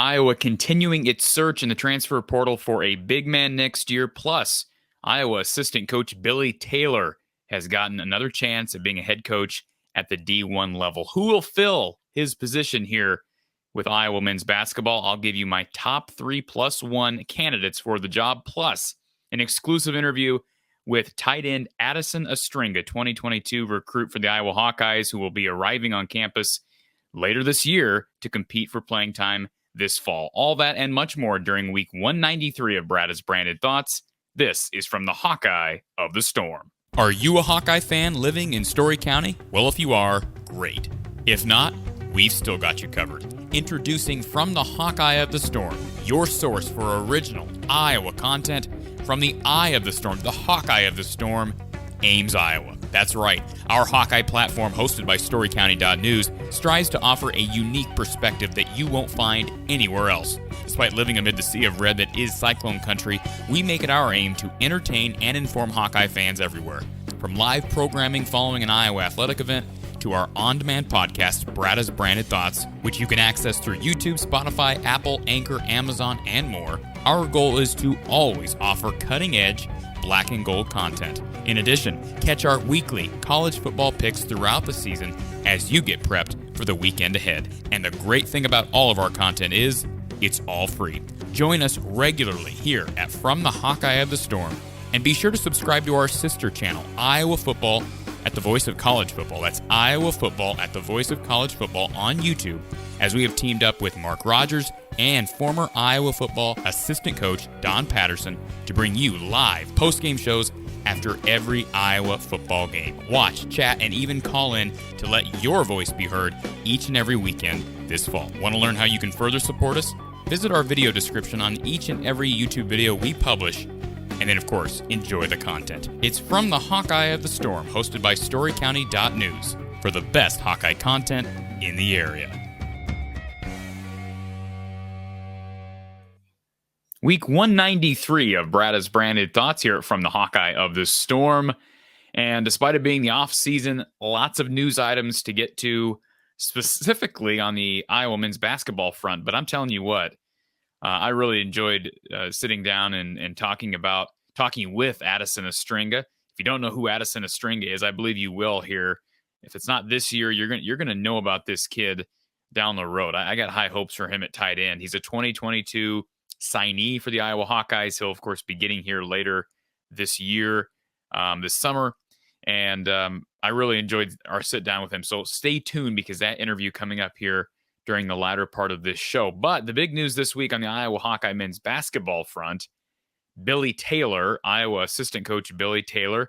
Iowa continuing its search in the transfer portal for a big man next year. Plus, Iowa assistant coach Billy Taylor has gotten another chance at being a head coach at the D1 level. Who will fill his position here with Iowa men's basketball? I'll give you my top 3+1 candidates for the job, plus an exclusive interview with tight end Addison Ostrenga, 2022 recruit for the Iowa Hawkeyes, who will be arriving on campus later this year to compete for playing time this fall. All that and much more during week 193 of Brada's Branded Thoughts. This is from the Hawkeye of the Storm. Are you a Hawkeye fan living in Story County? Well, if you are, great. If not, we've still got you covered. Introducing From the Hawkeye of the Storm, your source for original Iowa content from the Eye of the Storm, the Hawkeye of the Storm, Ames, Iowa. That's right. Our Hawkeye platform, hosted by StoryCounty.news, strives to offer a unique perspective that you won't find anywhere else. Despite living amid the sea of red that is Cyclone Country, we make it our aim to entertain and inform Hawkeye fans everywhere. From live programming following an Iowa athletic event to our on-demand podcast, Brada's Branded Thoughts, which you can access through YouTube, Spotify, Apple, Anchor, Amazon, and more, our goal is to always offer cutting-edge black and gold content. In addition, catch our weekly college football picks throughout the season as you get prepped for the weekend ahead. And the great thing about all of our content is it's all free. Join us regularly here at From the Hawkeye of the Storm, and be sure to subscribe to our sister channel, Iowa Football at the Voice of College Football. That's Iowa Football at the Voice of College Football on YouTube, as we have teamed up with Mark Rogers and former Iowa football assistant coach Don Patterson to bring you live post-game shows after every Iowa football game. Watch, chat, and even call in to let your voice be heard each and every weekend this fall. Want to learn how you can further support us? Visit our video description on each and every YouTube video we publish, and then, of course, enjoy the content. It's From the Hawkeye of the Storm, hosted by StoryCounty.news, for the best Hawkeye content in the area. Week 193 of Brada's Branded Thoughts here from the Hawkeye of the Storm. And despite it being the off-season, lots of news items to get to, specifically on the Iowa men's basketball front. But I'm telling you what, I really enjoyed sitting down and talking with Addison Ostringa. If you don't know who Addison Ostringa is, I believe you will here. If it's not this year, you're gonna know about this kid down the road. I got high hopes for him at tight end. He's a 2022 signee for the Iowa Hawkeyes. He'll, of course, be getting here later this year, this summer. And I really enjoyed our sit down with him. So stay tuned, because that interview coming up here during the latter part of this show. But the big news this week on the Iowa Hawkeye men's basketball front, Billy Taylor, Iowa assistant coach Billy Taylor,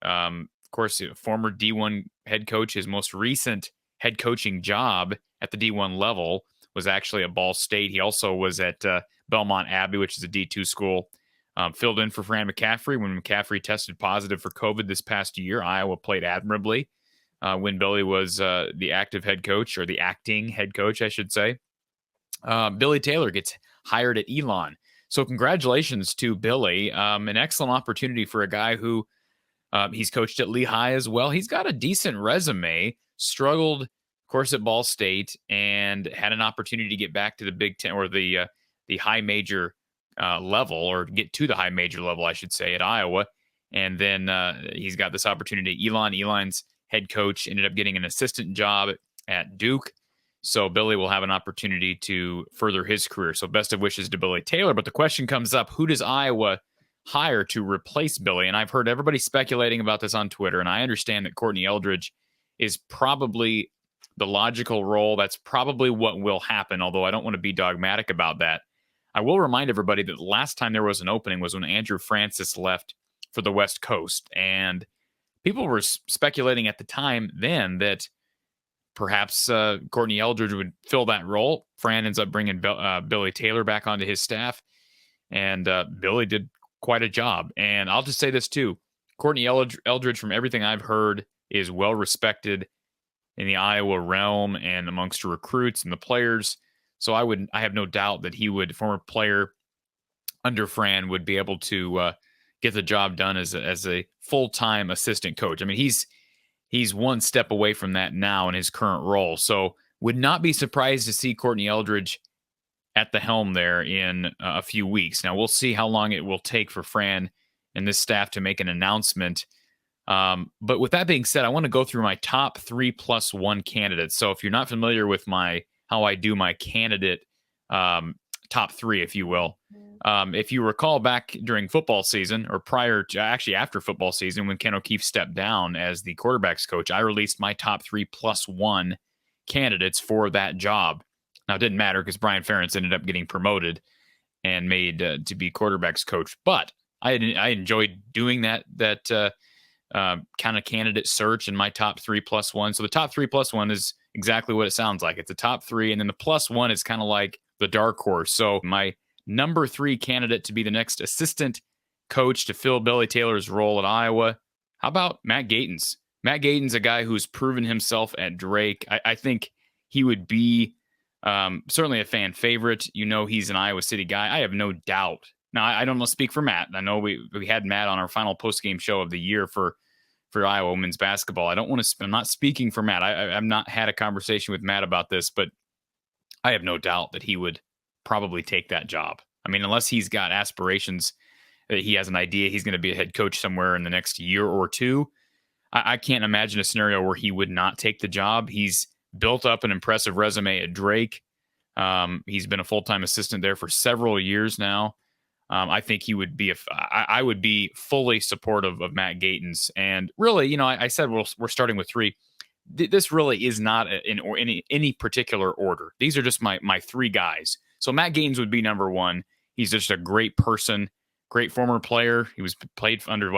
of course, former D1 head coach. His most recent head coaching job at the D1 level was actually at Ball State. He also was at Belmont Abbey, which is a D2 school. Filled in for Fran McCaffery when McCaffery tested positive for COVID this past year. Iowa played admirably when Billy was the active head coach, or the acting head coach, I should say. Billy Taylor gets hired at Elon. So congratulations to Billy. An excellent opportunity for a guy who he's coached at Lehigh as well. He's got a decent resume, struggled, of course, at Ball State, and had an opportunity to get back to the Big Ten, or the high major level, or get to the high major level, I should say, at Iowa. And then he's got this opportunity at Elon. Elon's head coach ended up getting an assistant job at Duke. So Billy will have an opportunity to further his career. So best of wishes to Billy Taylor. But the question comes up, who does Iowa hire to replace Billy? And I've heard everybody speculating about this on Twitter, and I understand that Courtney Eldridge is probably the logical role. That's probably what will happen, although I don't want to be dogmatic about that. I will remind everybody that the last time there was an opening was when Andrew Francis left for the West Coast. And people were speculating at the time then that perhaps Courtney Eldridge would fill that role. Fran ends up bringing Billy Taylor back onto his staff. And Billy did quite a job. And I'll just say this too. Courtney Eldridge, from everything I've heard, is well respected in the Iowa realm and amongst the recruits and the players. So I have no doubt that he would, former player under Fran, would be able to get the job done as a full-time assistant coach. I mean, he's one step away from that now in his current role. So would not be surprised to see Courtney Eldridge at the helm there in a few weeks. Now, we'll see how long it will take for Fran and this staff to make an announcement. But with that being said, I want to go through my top 3+1 candidates. So if you're not familiar with how I do my candidate top 3, if you will, if you recall back during football season, or after football season, when Ken O'Keefe stepped down as the quarterbacks coach, I released my top 3+1 candidates for that job. Now, it didn't matter because Brian Ferentz ended up getting promoted and made to be quarterbacks coach. But I enjoyed doing that kind of candidate search in my top 3+1. So the top 3+1 is exactly what it sounds like. It's a top 3, and then the +1 is kind of like the dark horse. So my number 3 candidate to be the next assistant coach to fill Billy Taylor's role at Iowa. How about Matt Gatens? Matt Gatens, a guy who's proven himself at Drake. I think he would be certainly a fan favorite. He's an Iowa City guy. I have no doubt. Now, I don't want to speak for Matt. I know we had Matt on our final post-game show of the year for Iowa women's basketball. I'm not speaking for Matt. I've not had a conversation with Matt about this, but I have no doubt that he would probably take that job. I mean, unless he's got aspirations that he has an idea he's going to be a head coach somewhere in the next year or two, I can't imagine a scenario where he would not take the job. He's built up an impressive resume at Drake. He's been a full-time assistant there for several years now. I think he would be I would be fully supportive of Matt Gatens. And really, I said we're starting with 3. This really is not in any particular order. These are just my 3 guys. So Matt Gatens would be number 1. He's just a great person, great former player. He was played under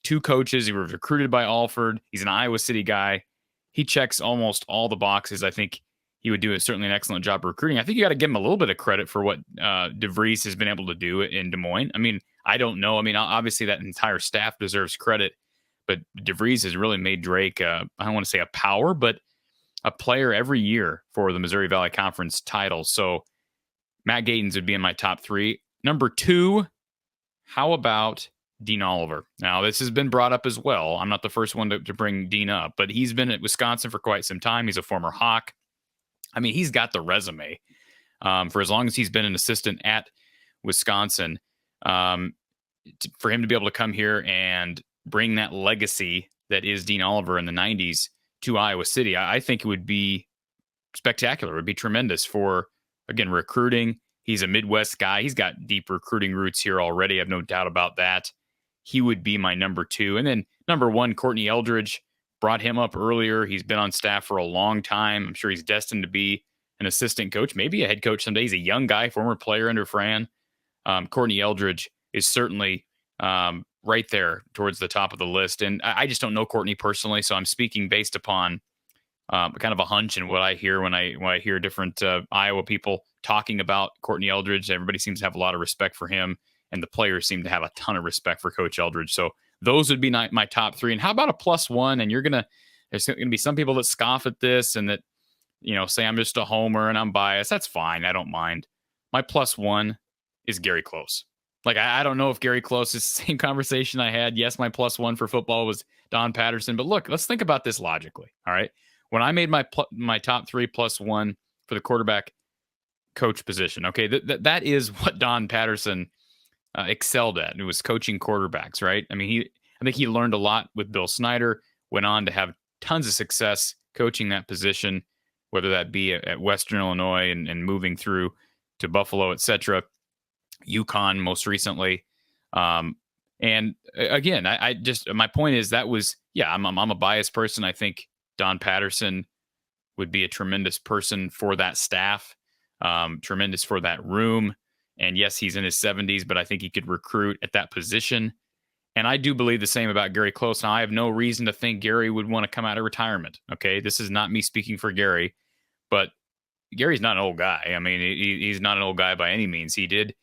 2 coaches. He was recruited by Alford. He's an Iowa City guy. He checks almost all the boxes. I think he would do certainly an excellent job recruiting. I think you got to give him a little bit of credit for what DeVries has been able to do in Des Moines. I mean, I don't know. I mean, obviously that entire staff deserves credit, but DeVries has really made Drake, I don't want to say a power, but a player every year for the Missouri Valley Conference title. So Matt Gatens would be in my top 3. Number 2, how about Dean Oliver? Now, this has been brought up as well. I'm not the first one to bring Dean up, but he's been at Wisconsin for quite some time. He's a former Hawk. I mean, he's got the resume for as long as he's been an assistant at Wisconsin. For him to be able to come here and bring that legacy that is Dean Oliver in the 90s to Iowa City, I think it would be spectacular. It would be tremendous for, again, recruiting. He's a Midwest guy. He's got deep recruiting roots here already. I have no doubt about that. He would be my number 2. And then number 1, Courtney Eldridge. Brought him up earlier. He's been on staff for a long time. I'm sure he's destined to be an assistant coach, maybe a head coach someday. He's a young guy, former player under Fran. Courtney Eldridge is certainly right there towards the top of the list. And I just don't know Courtney personally, so I'm speaking based upon kind of a hunch and what I hear when I hear different Iowa people talking about Courtney Eldridge. Everybody seems to have a lot of respect for him, and the players seem to have a ton of respect for Coach Eldridge. So those would be my top 3. And how about a +1? And there's going to be some people that scoff at this and that, say I'm just a homer and I'm biased. That's fine. I don't mind. My +1 is Gary Close. I don't know if Gary Close is the same conversation I had. Yes, my +1 for football was Don Patterson. But look, let's think about this logically. All right. When I made my top 3 +1 for the quarterback coach position, okay, that is what Don Patterson excelled at. It was coaching quarterbacks, right? I mean, I think he learned a lot with Bill Snyder, went on to have tons of success coaching that position, whether that be at Western Illinois and moving through to Buffalo, etc. UConn most recently. And again, my point is that was, I'm a biased person. I think Don Patterson would be a tremendous person for that staff, tremendous for that room. And yes, he's in his 70s, but I think he could recruit at that position. And I do believe the same about Gary Close. Now, I have no reason to think Gary would want to come out of retirement. Okay, this is not me speaking for Gary, but Gary's not an old guy. I mean, he's not an old guy by any means. He did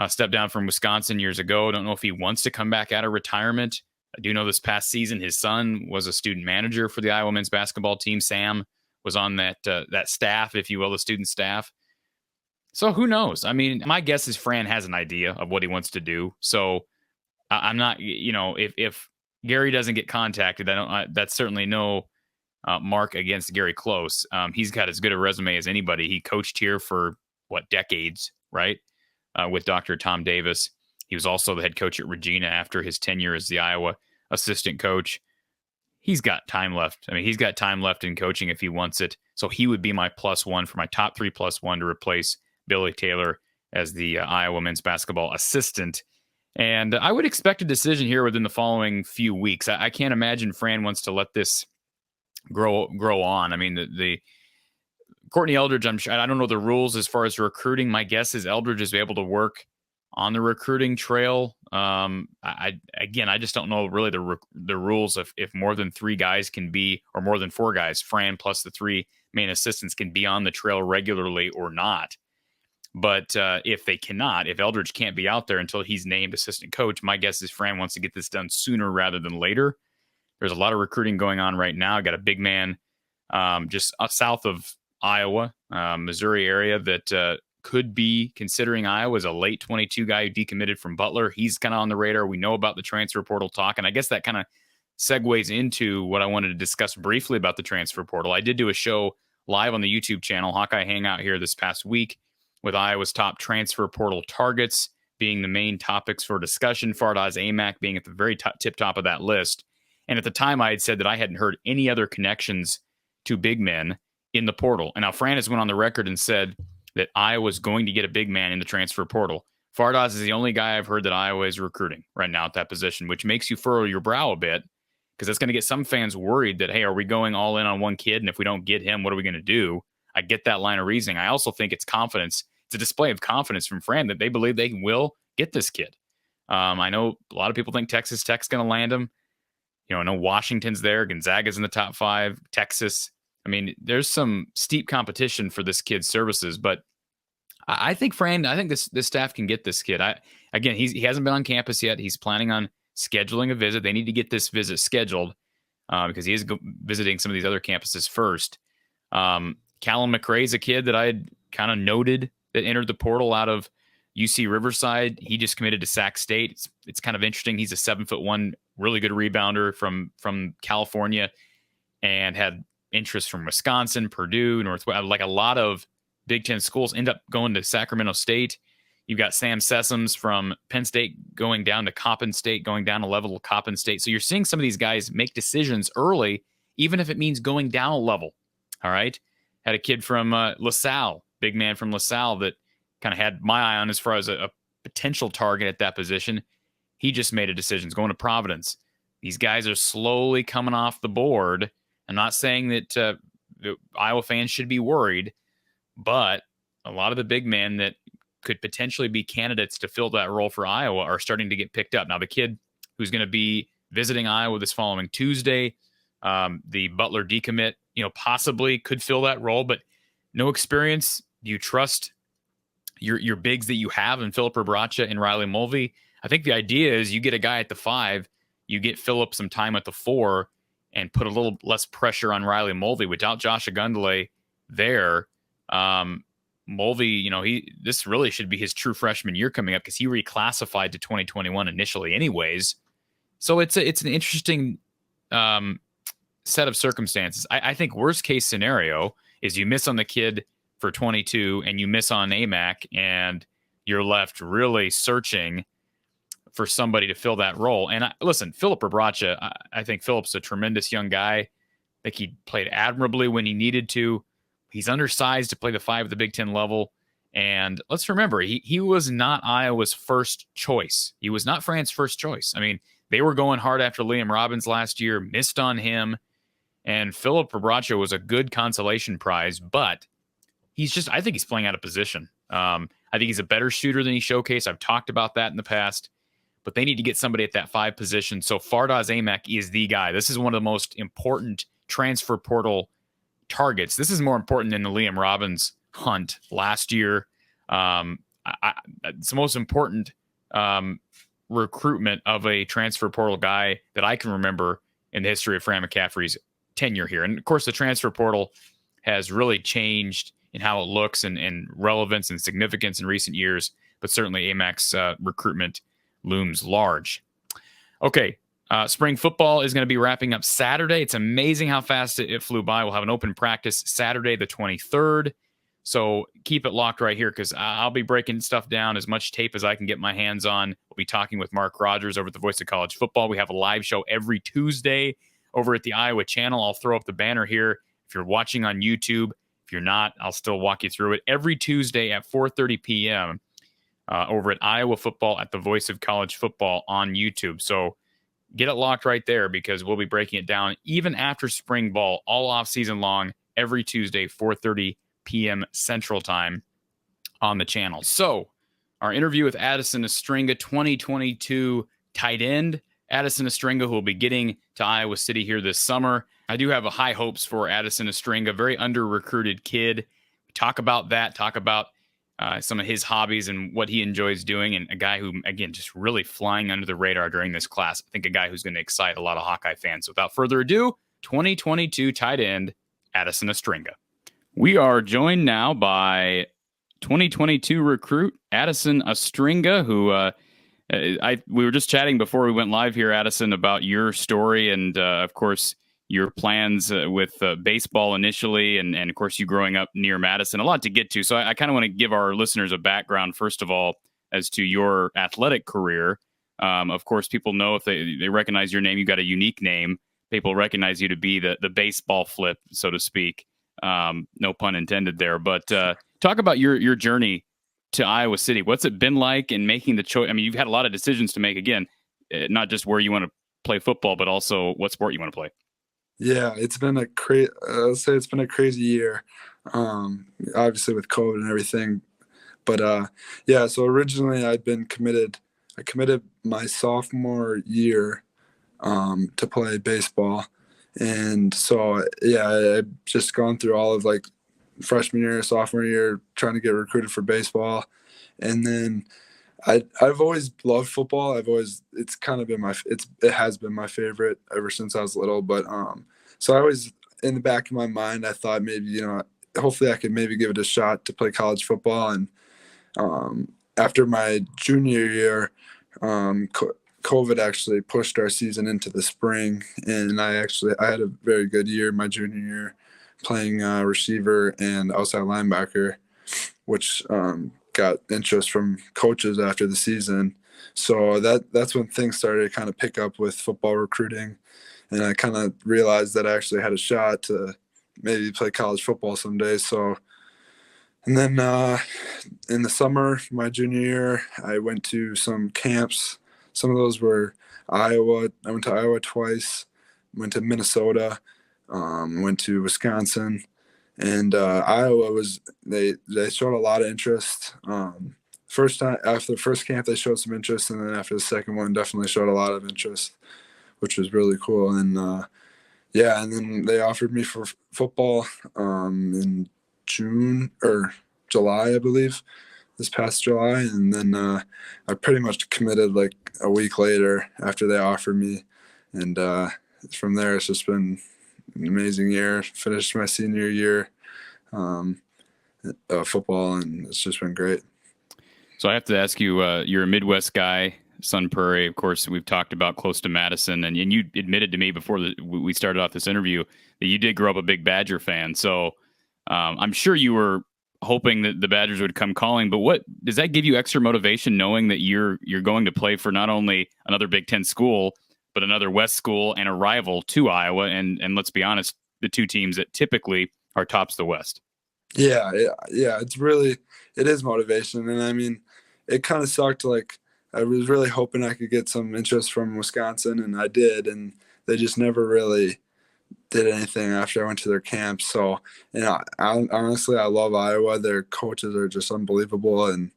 step down from Wisconsin years ago. I don't know if he wants to come back out of retirement. I do know this past season, his son was a student manager for the Iowa men's basketball team. Sam was on that staff, if you will, the student staff. So who knows? I mean, my guess is Fran has an idea of what he wants to do. So I'm not, if Gary doesn't get contacted, that's certainly no mark against Gary Close. He's got as good a resume as anybody. He coached here for decades, right? With Dr. Tom Davis. He was also the head coach at Regina after his tenure as the Iowa assistant coach. He's got time left. I mean, he's got time left in coaching if he wants it. So he would be my +1 for my top 3 +1 to replace Billy Taylor as the Iowa men's basketball assistant. And I would expect a decision here within the following few weeks. I can't imagine Fran wants to let this grow on. I mean, the Courtney Eldridge, I don't know the rules as far as recruiting. My guess is Eldridge is able to work on the recruiting trail. I just don't know really the rules of if more than 3 guys can be, or more than 4 guys, Fran plus the 3 main assistants can be on the trail regularly or not. But if they cannot, if Eldridge can't be out there until he's named assistant coach, my guess is Fran wants to get this done sooner rather than later. There's a lot of recruiting going on right now. I got a big man just south of Iowa, Missouri area that could be considering Iowa as a late 22 guy who decommitted from Butler. He's kind of on the radar. We know about the transfer portal talk, and I guess that kind of segues into what I wanted to discuss briefly about the transfer portal. I did do a show live on the YouTube channel, Hawkeye Hangout, here this past week, with Iowa's top transfer portal targets being the main topics for discussion, Fardaws Aimaq being at the very tip top of that list. And at the time, I had said that I hadn't heard any other connections to big men in the portal. And now Fran has went on the record and said that Iowa's going to get a big man in the transfer portal. Fardaws is the only guy I've heard that Iowa is recruiting right now at that position, which makes you furrow your brow a bit, because that's going to get some fans worried that, hey, are we going all in on one kid? And if we don't get him, what are we going to do? I get that line of reasoning. I also think it's confidence. It's a display of confidence from Fran that they believe they will get this kid. I know a lot of people think Texas Tech's going to land him. I know Washington's there. Gonzaga's in the top 5. Texas. I mean, there's some steep competition for this kid's services, but I think this staff can get this kid. He hasn't been on campus yet. He's planning on scheduling a visit. They need to get this visit scheduled because he is visiting some of these other campuses first. Callum McRae's a kid that I had kind of noted that entered the portal out of UC Riverside. He just committed to Sac State. It's kind of interesting. He's a 7'1", really good rebounder from California, and had interest from Wisconsin, Purdue, Northwest. Like a lot of Big Ten schools end up going to Sacramento State. You've got Sam Sessoms from Penn State going down to Coppin State, going down a level of Coppin State. So you're seeing some of these guys make decisions early, even if it means going down a level. All right. Had a kid from LaSalle, big man from LaSalle, that kind of had my eye on as far as a potential target at that position. He just made a decision. He's going to Providence. These guys are slowly coming off the board. I'm not saying that the Iowa fans should be worried, but a lot of the big men that could potentially be candidates to fill that role for Iowa are starting to get picked up. Now, the kid who's going to be visiting Iowa this following Tuesday, the Butler decommit, possibly could fill that role, but no experience. Do you trust your bigs that you have in Philip Bracha and Riley Mulvey? I think the idea is you get a guy at the 5, you get Philip some time at the 4, and put a little less pressure on Riley Mulvey. Without Josh Agundale there, Mulvey, this really should be his true freshman year coming up, because he reclassified to 2021 initially anyways. So it's an interesting set of circumstances. I think worst case scenario is you miss on the kid for 22 and you miss on Aimaq, and you're left really searching for somebody to fill that role. And listen, Philip Bracha, I think Philip's a tremendous young guy. I think he played admirably when he needed to. He's undersized to play the 5 at the Big Ten level. And let's remember, he was not Iowa's first choice. He was not Fran's first choice. I mean, they were going hard after Liam Robbins last year, missed on him. And Philip Bracha was a good consolation prize, but I think he's playing out of position. I think he's a better shooter than he showcased. I've talked about that in the past. But they need to get somebody at that 5 position. So Fardaws Aimaq is the guy. This is one of the most important transfer portal targets. This is more important than the Liam Robbins hunt last year. It's the most important recruitment of a transfer portal guy that I can remember in the history of Fran McCaffery's tenure here. And, of course, the transfer portal has really changed in how it looks and relevance and significance in recent years. But certainly Aimaq's recruitment looms large. Okay, spring football is going to be wrapping up Saturday. It's amazing how fast it flew by. We'll have an open practice Saturday the 23rd. So keep it locked right here because I'll be breaking stuff down, as much tape as I can get my hands on. We'll be talking with Mark Rogers over at the Voice of College Football. We have a live show every Tuesday over at the Iowa channel. I'll throw up the banner here. If you're watching on YouTube, if you're not, I'll still walk you through it every Tuesday at 4:30 p.m. Over at Iowa Football at the Voice of College Football on YouTube. So get it locked right there because we'll be breaking it down even after spring ball, all off season long, every Tuesday, 4:30 p.m. Central Time on the channel. So our interview with Addison Ostringa, 2022 tight end. Addison Ostringa, who will be getting to Iowa City here this summer. I do have high hopes for Addison Ostringa, very under-recruited kid. Talk about that, talk about some of his hobbies and what he enjoys doing, and a guy who, again, just really flying under the radar during this class. I think a guy who's going to excite a lot of Hawkeye fans. So without further ado, 2022 tight end, Addison Ostringa. We are joined now by 2022 recruit Addison Ostringa, who we were just chatting before we went live here, Addison, about your story and, of course, your plans with baseball initially, and of course, you growing up near Madison. A lot to get to. So I kind of want to give our listeners a background, first of all, as to your athletic career. Of course, people know if they recognize your name, you got a unique name. People recognize you to be the baseball flip, so to speak. No pun intended there. But talk about your journey to Iowa City. What's it been like in making the choice? I mean, you've had a lot of decisions to make, again, not just where you want to play football, but also what sport you want to play. Yeah, it's been I'll say it's been a crazy year, obviously with COVID and everything. But yeah, so originally I committed my sophomore year to play baseball. And so, yeah, I've just gone through all of like freshman year, sophomore year, trying to get recruited for baseball. And then I've always loved football. It's kind of been it has been my favorite ever since I was little. But so I always, in the back of my mind, I thought maybe, hopefully I could maybe give it a shot to play college football. And after my junior year, COVID actually pushed our season into the spring, and I had a very good year my junior year, playing receiver and outside linebacker, which got interest from coaches after the season. So that's when things started to kind of pick up with football recruiting, and I kind of realized that I actually had a shot to maybe play college football someday. So, and then in the summer, my junior year, I went to some camps. Some of those were Iowa. I went to Iowa twice, went to Minnesota, went to Wisconsin. And Iowa they showed a lot of interest. First time after the first camp, they showed some interest, and then after the second one, definitely showed a lot of interest, which was really cool. And yeah, and then they offered me for football in June or July, I believe, this past July, and then I pretty much committed like a week later after they offered me, and from there it's just been an amazing year. Finished my senior year football, and it's just been great. So I have to ask you, you're a Midwest guy, Sun Prairie, of course, we've talked about close to Madison, and you admitted to me before we started off this interview that you did grow up a big Badger fan. So I'm sure you were hoping that the Badgers would come calling, but what does that give you extra motivation knowing that you're going to play for not only another Big Ten school, but another West school and a rival to Iowa? And let's be honest, the two teams that typically are tops the West. Yeah. It is motivation. And I mean, it kind of sucked. Like, I was really hoping I could get some interest from Wisconsin, and I did, and they just never really did anything after I went to their camp. So, honestly, I love Iowa. Their coaches are just unbelievable, and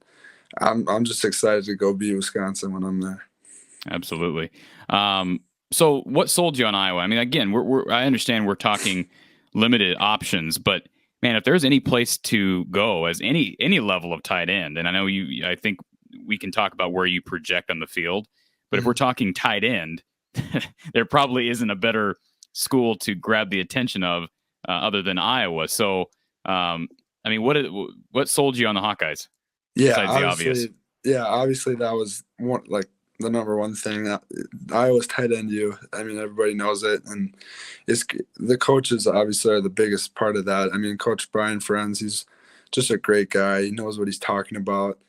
I'm just excited to go beat Wisconsin when I'm there. Absolutely. So what sold you on Iowa? I mean, again, I understand we're talking limited options, but man, if there's any place to go as any level of tight end, and I know I think we can talk about where you project on the field, but if we're talking tight end, there probably isn't a better school to grab the attention of other than Iowa. So, I mean, what sold you on the Hawkeyes? Yeah, besides the obvious. Yeah, obviously that was the number one thing. Iowa's tight end. I mean, everybody knows it, and the coaches obviously are the biggest part of that. I mean, Coach Brian Friends, he's just a great guy. He knows what he's talking about.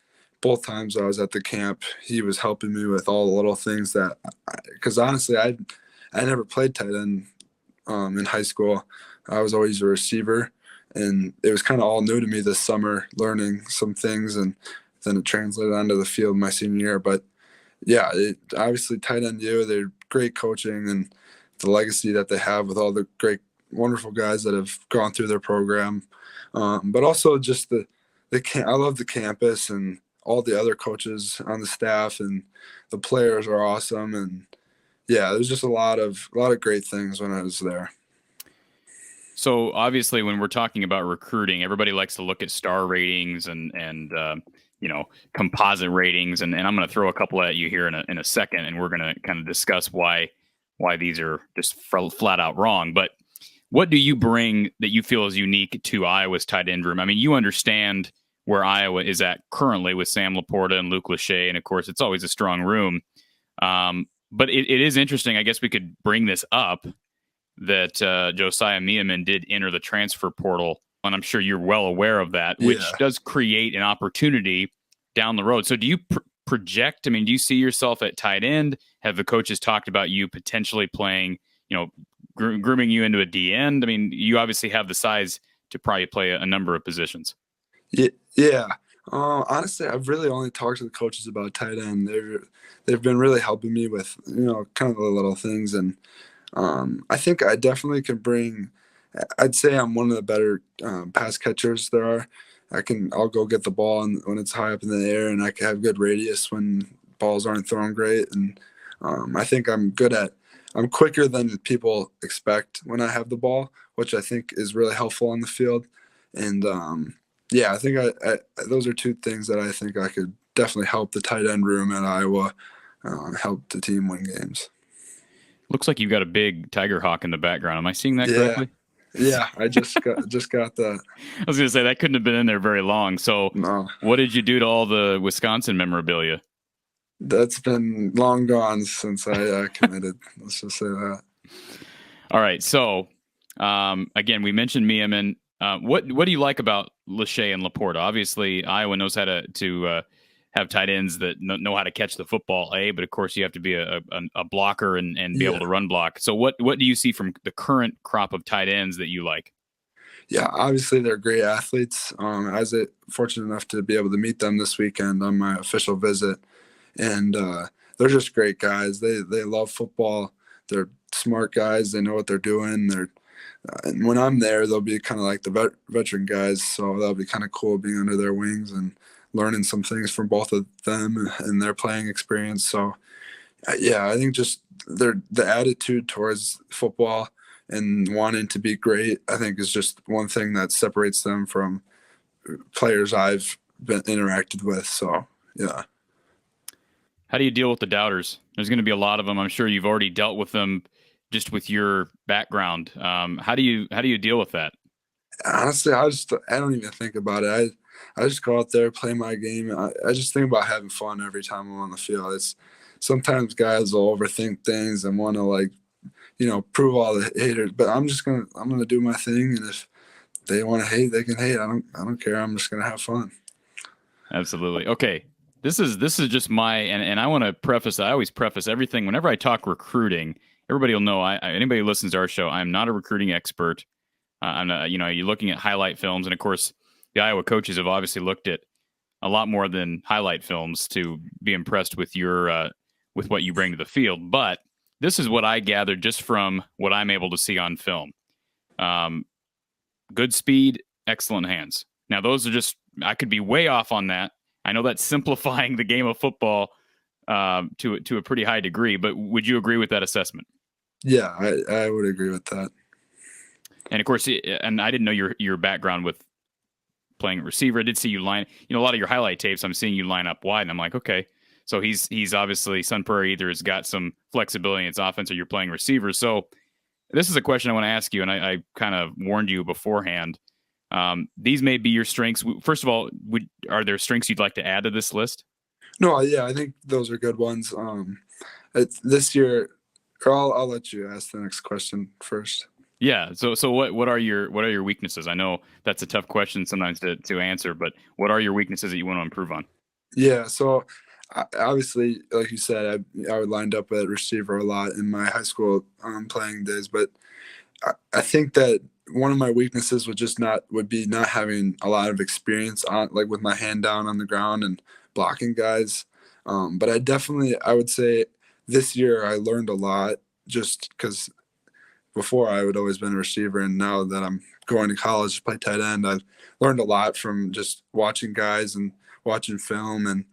Both times I was at the camp, he was helping me with all the little things that, because honestly, I never played tight end in high school. I was always a receiver, and it was kind of all new to me this summer, learning some things, and then it translated onto the field my senior year. But yeah, obviously tight end they're great coaching, and the legacy that they have with all the great, wonderful guys that have gone through their program. But also just I love the campus and all the other coaches on the staff, and the players are awesome. And yeah, there's just a lot of great things when I was there. So obviously, when we're talking about recruiting, everybody likes to look at star ratings and composite ratings, and I'm going to throw a couple at you here in a second, and we're going to kind of discuss why these are just flat out wrong. But what do you bring that you feel is unique to Iowa's tight end room? I mean, you understand where Iowa is at currently with Sam Laporta and Luke Lachey, and of course, it's always a strong room. But it is interesting. I guess we could bring this up that Josiah Meeman did enter the transfer portal, and I'm sure you're well aware of that, which does create an opportunity down the road. So do you project, I mean, do you see yourself at tight end? Have the coaches talked about you potentially playing, grooming you into a D end? I mean, you obviously have the size to probably play a number of positions. Yeah. Honestly, I've really only talked to the coaches about tight end. They've been really helping me with, kind of the little things. And I think I definitely can bring, I'd say I'm one of the better pass catchers there are. I'll go get the ball when it's high up in the air, and I can have good radius when balls aren't thrown great. And I think I'm quicker than people expect when I have the ball, which I think is really helpful on the field. And I think those are two things that I think I could definitely help the tight end room at Iowa, help the team win games. Looks like you've got a big tiger hawk in the background. Am I seeing that correctly? Yeah, I just got that. I was going to say that couldn't have been in there very long. So no. What did you do to all the Wisconsin memorabilia? That's been long gone since I committed. Let's just say that. All right. So again, we mentioned Meeman. What do you like about Lachey and Laporta? Obviously, Iowa knows how to have tight ends that know how to catch the football, but of course you have to be a blocker and be able to run block. So what do you see from the current crop of tight ends that you like? Yeah, obviously they're great athletes. I was fortunate enough to be able to meet them this weekend on my official visit, and they're just great guys. They love football. They're smart guys. They know what they're doing. And when I'm there, they'll be kind of like the veteran guys. So that'll be kind of cool being under their wings and learning some things from both of them and their playing experience. So, I think just the attitude towards football and wanting to be great, I think is just one thing that separates them from players I've been interacted with. So, yeah. How do you deal with the doubters? There's going to be a lot of them. I'm sure you've already dealt with them just with your background. How do you deal with that? Honestly, I don't even think about it. I just go out there, play my game. I just think about having fun every time I'm on the field. It's sometimes guys will overthink things and want to prove all the haters, but I'm gonna do my thing, and if they want to hate, they can hate. I don't care. I'm just gonna have fun. Absolutely. Okay. This is just and I want to preface. I always preface everything whenever I talk recruiting. Everybody will know. Anybody who listens to our show, I'm not a recruiting expert. I'm not, you're looking at highlight films, and of course, the Iowa coaches have obviously looked at a lot more than highlight films to be impressed with with what you bring to the field. But this is what I gathered just from what I'm able to see on film. Good speed, excellent hands. Now, those are I could be way off on that. I know that's simplifying the game of football to a pretty high degree, but would you agree with that assessment? Yeah, I would agree with that. And of course, and I didn't know your background with playing receiver. I did see you line, a lot of your highlight tapes. I'm seeing you line up wide, and I'm like, okay, so he's obviously Sun Prairie either has got some flexibility in its offense, or you're playing receiver. So this is a question I want to ask you, and I kind of warned you beforehand. These may be your strengths. First of all, are there strengths you'd like to add to this list? No, yeah, I think those are good ones. This year, I'll let you ask the next question first. Yeah. So what are your weaknesses? I know that's a tough question sometimes to answer, but what are your weaknesses that you want to improve on? Yeah, so obviously, like you said, I lined up at receiver a lot in my high school playing days, but I think that one of my weaknesses would be not having a lot of experience on like with my hand down on the ground and blocking guys. But I would say this year I learned a lot just because before I would always been a receiver, and now that I'm going to college to play tight end, I've learned a lot from just watching guys and watching film, and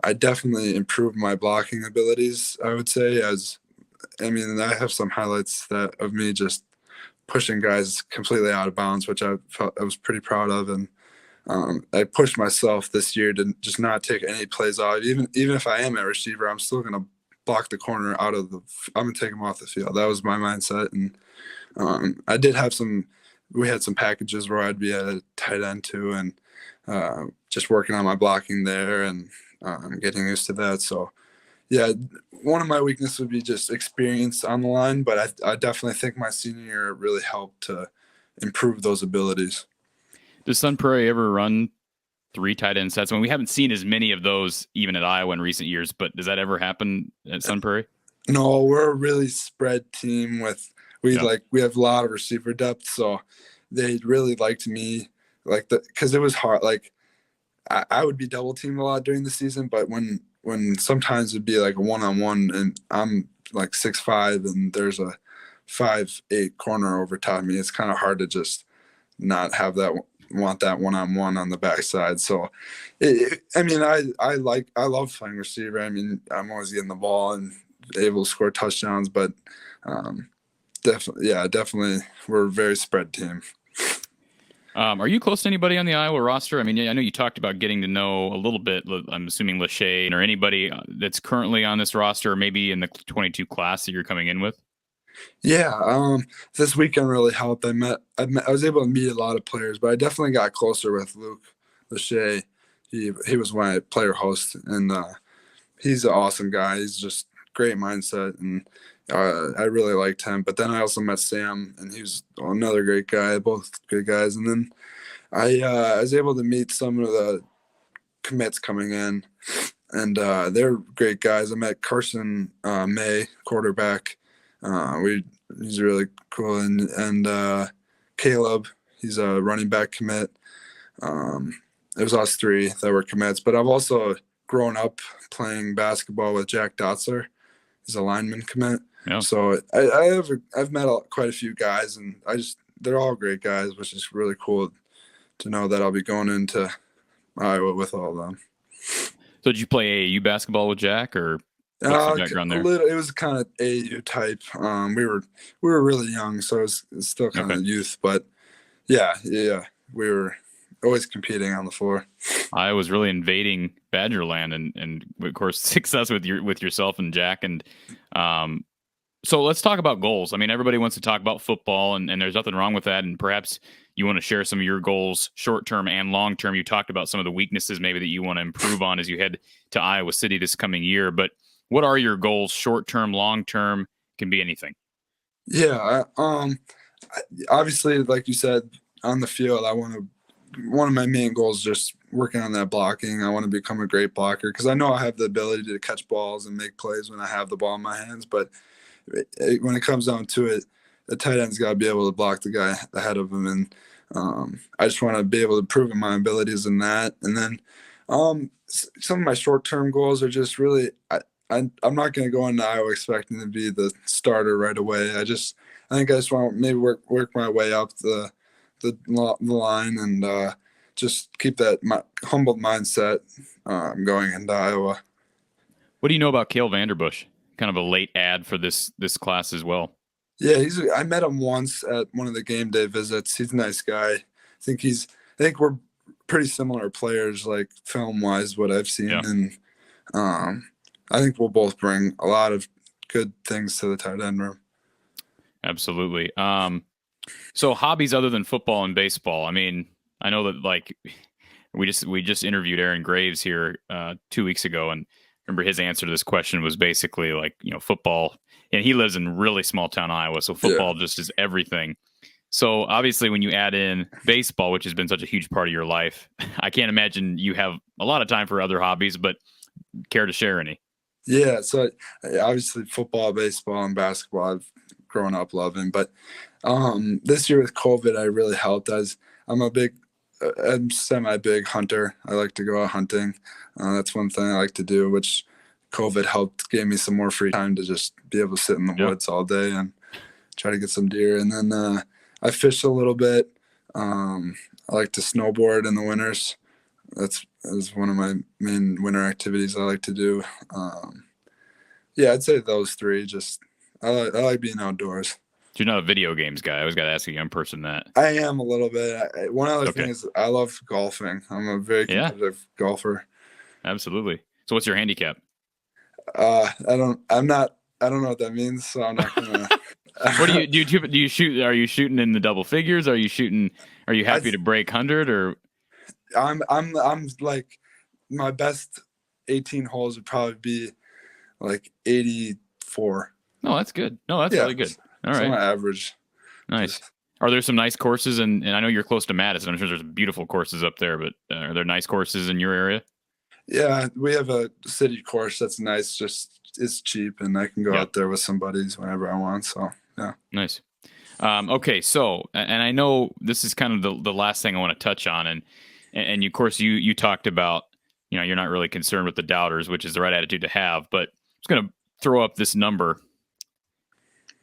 I definitely improved my blocking abilities. I would say, I have some highlights that of me just pushing guys completely out of bounds, which I was pretty proud of, and I pushed myself this year to just not take any plays off. Even if I am a receiver, I'm still gonna block the corner out of the. I'm gonna take him off the field. That was my mindset, and I did have some. We had some packages where I'd be at a tight end too, and just working on my blocking there and getting used to that. So yeah, one of my weaknesses would be just experience on the line, but I definitely think my senior year really helped to improve those abilities. Does Sun Prairie ever run three tight end sets? I mean, we haven't seen as many of those even at Iowa in recent years, but does that ever happen at Sun Prairie? No, we're a really spread team with Yeah. we have a lot of receiver depth, so they really liked me because it was hard. Like I would be double teamed a lot during the season, but when sometimes it'd be like a 1-on-1 and I'm like 6'5" and there's a 5'8" corner over top of me, it's kind of hard to just not have that want that 1-on-1 on the backside. So I love playing receiver. I mean, I'm always getting the ball and able to score touchdowns, but um, definitely we're a very spread team. Are you close to anybody on the Iowa roster? I mean, I know you talked about getting to know a little bit. I'm assuming Lachey or anybody that's currently on this roster, or maybe in the 22 class that you're coming in with. Yeah, this weekend really helped. I was able to meet a lot of players, but I definitely got closer with Luke Lachey. He was my player host, and he's an awesome guy. He's just great mindset, and I really liked him. But then I also met Sam, and he was another great guy. Both good guys. And then I was able to meet some of the commits coming in, and they're great guys. I met Carson May, quarterback. He's really cool, and Caleb, he's a running back commit. It was us three that were commits, but I've also grown up playing basketball with Jack Dotzler. He's a lineman commit. Yeah. So I've met quite a few guys, and they're all great guys, which is really cool to know that I'll be going into Iowa with all of them. So did you play AAU basketball with Jack, or what's the background there? It was kind of AAU type. We were really young, so it's still kind of youth, but yeah, we were always competing on the floor. I was really invading Badgerland, and of course success with yourself and Jack. And so let's talk about goals. I mean, everybody wants to talk about football, and there's nothing wrong with that. And perhaps you want to share some of your goals, short term and long term. You talked about some of the weaknesses maybe that you want to improve on as you head to Iowa City this coming year. But what are your goals, short term, long term? Can be anything. Yeah, obviously, like you said, on the field, one of my main goals is just working on that blocking. I want to become a great blocker because I know I have the ability to catch balls and make plays when I have the ball in my hands. But when it comes down to it, the tight end's got to be able to block the guy ahead of him. And I just want to be able to prove my abilities in that. And then some of my short-term goals are just really I'm not going to go into Iowa expecting to be the starter right away. I think I just want to maybe work my way up the line and just keep that humbled mindset going into Iowa. What do you know about Cale Vanderbush? Kind of a late ad for this class as well. Yeah, I met him once at one of the game day visits. He's a nice guy. I think we're pretty similar players, like film wise, what I've seen, and I think we'll both bring a lot of good things to the tight end room. Absolutely. So hobbies other than football and baseball. I mean, I know that like we just interviewed Aaron Graves here 2 weeks ago, and remember his answer to this question was basically like, football, and he lives in really small town Iowa, so football just is everything. So obviously when you add in baseball, which has been such a huge part of your life, I can't imagine you have a lot of time for other hobbies, but care to share any? Yeah, so obviously football, baseball, and basketball I've grown up loving, but this year with COVID, I really helped as I'm semi-big hunter. I like to go out hunting. That's one thing I like to do, which COVID helped, gave me some more free time to just be able to sit in the woods all day and try to get some deer. And then I fish a little bit. I like to snowboard in the winters. That's one of my main winter activities I like to do. Yeah, I'd say those three. Just I like being outdoors. You're not a video games guy. I always got to ask a young person that. I am a little bit. One other thing is I love golfing. I'm a very competitive golfer. Absolutely. So what's your handicap? I don't know what that means, so I'm not gonna. What do you shoot? Are you shooting in the double figures? Are you happy to break 100 or? I'm like, my best 18 holes would probably be like 84. No, that's good. No, that's really good. All right. My average. Nice. Are there some nice courses? And I know you're close to Madison. I'm sure there's beautiful courses up there, but are there nice courses in your area? Yeah, we have a city course that's nice. Just it's cheap, and I can go out there with some buddies whenever I want. So yeah. Nice. Okay, so and I know this is kind of the last thing I want to touch on, and of course you talked about you're not really concerned with the doubters, which is the right attitude to have. But I'm just going to throw up this number.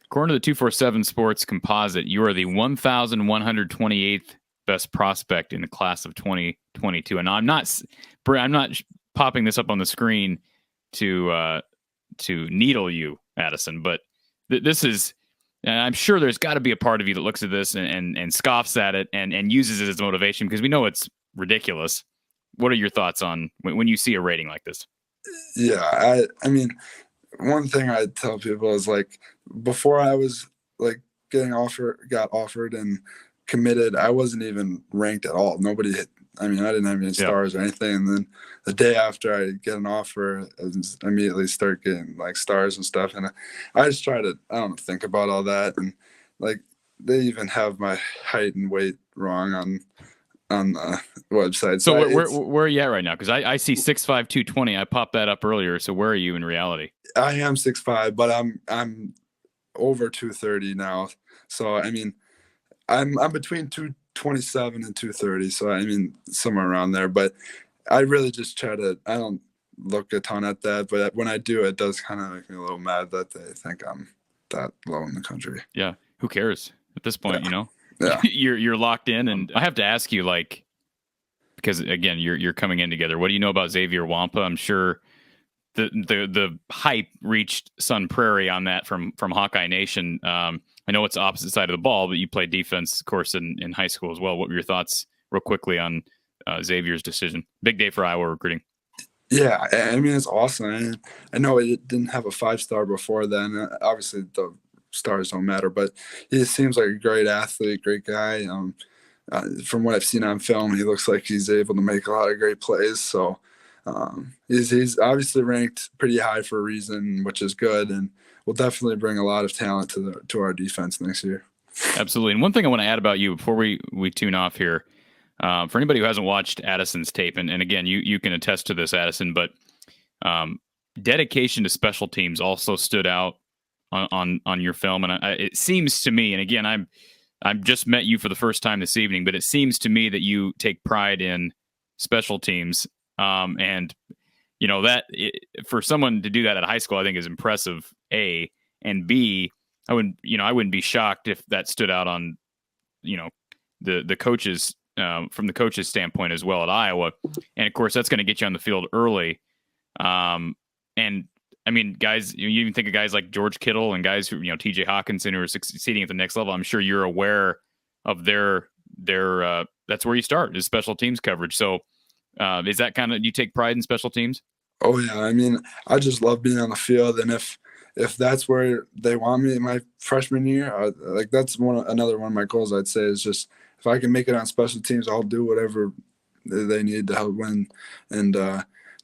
According to the 247 Sports Composite, you are the 1,128th best prospect in the class of 2022. And I'm not popping this up on the screen to needle you, Addison, but this is. And I'm sure there's got to be a part of you that looks at this and scoffs at it and uses it as motivation, because we know it's ridiculous. What are your thoughts on when you see a rating like this? Yeah, I mean, one thing I tell people is, like, before I was like got offered and committed, I wasn't even ranked at all. I didn't have any stars or anything. And then the day after I get an offer, I immediately start getting like stars and stuff. And I just try to, I don't think about all that. And like, they even have my height and weight wrong on the website. So where are you at right now? Because I see 6'5", 220. I popped that up earlier. So where are you in reality? I am 6'5", but I'm over 230 now. So I mean, I'm between 227 and 230. So I mean, somewhere around there. But I really just I don't look a ton at that. But when I do, it does kind of make me a little mad that they think I'm that low in the country. Yeah. Who cares at this point, Yeah. You're locked in. And I have to ask you, like, because again, you're coming in together. What do you know about Xavier Wampa? I'm sure the hype reached Sun Prairie on that from Hawkeye Nation. I know it's the opposite side of the ball, but you played defense, of course, in high school as well. What were your thoughts, real quickly, on Xavier's decision? Big day for Iowa recruiting. Yeah, I mean, it's awesome. I know it didn't have a 5-star before then. Obviously, the stars don't matter, but he seems like a great athlete, great guy. From what I've seen on film, he looks like he's able to make a lot of great plays. So he's obviously ranked pretty high for a reason, which is good, and will definitely bring a lot of talent to our defense next year. Absolutely. And one thing I want to add about you before we tune off here, for anybody who hasn't watched Addison's tape, and again, you can attest to this, Addison, but dedication to special teams also stood out on your film. And it seems to me, and again, I've just met you for the first time this evening, but it seems to me that you take pride in special teams. And for someone to do that at high school, I think is impressive, A, and B, I wouldn't be shocked if that stood out on, the coaches, from the coaches' standpoint as well at Iowa. And of course, that's going to get you on the field early. And I mean, guys, you even think of guys like George Kittle and guys who, TJ Hawkinson, who are succeeding at the next level. I'm sure you're aware of their that's where you start, is special teams coverage. So is that kind of, you take pride in special teams? Oh yeah. I mean, I just love being on the field. And if that's where they want me in my freshman year, that's another one of my goals, I'd say, is just, if I can make it on special teams, I'll do whatever they need to help win. And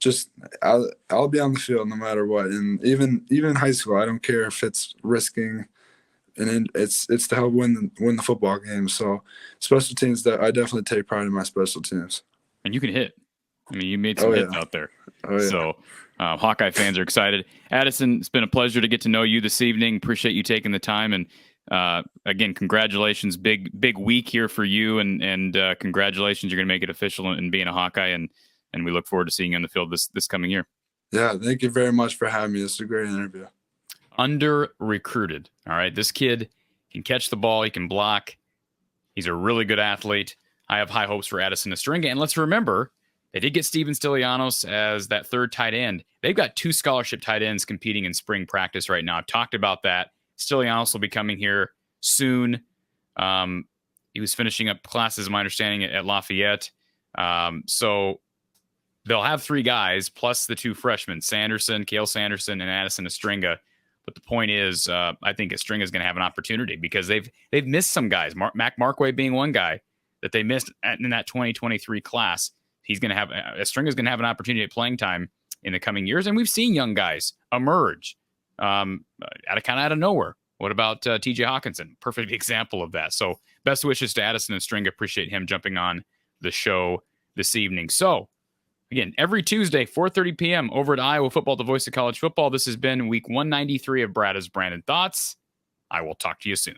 just I'll be on the field no matter what, and even in high school, I don't care if it's risking, and it's to help win the football game. So special teams, that I definitely take pride in my special teams. And you can hit. I mean, you made some hits out there. Oh, yeah. So Hawkeye fans are excited. Addison, it's been a pleasure to get to know you this evening. Appreciate you taking the time. And again, congratulations. Big week here for you. And congratulations. You're going to make it official in being a Hawkeye. And we look forward to seeing you on the field this coming year. Yeah, thank you very much for having me. It's a great interview. Under-recruited. All right. This kid can catch the ball. He can block. He's a really good athlete. I have high hopes for Addison Ostringa. And let's remember, they did get Steven Stylianos as that third tight end. They've got 2 scholarship tight ends competing in spring practice right now. I've talked about that. Stylianos will be coming here soon. He was finishing up classes, my understanding, at Lafayette. So they'll have 3 guys plus the 2 freshmen, Kale Sanderson, and Addison Ostringa. But the point is, I think Ostringa is going to have an opportunity because they've missed some guys. Mac Markway being one guy that they missed in that 2023 class. Ostringa is going to have an opportunity at playing time in the coming years. And we've seen young guys emerge out of nowhere. What about TJ Hawkinson? Perfect example of that. So best wishes to Addison Ostringa. Appreciate him jumping on the show this evening. So again, every Tuesday, 4:30 p.m. over at Iowa Football, the voice of college football. This has been week 193 of Brada's Brandon Thoughts. I will talk to you soon.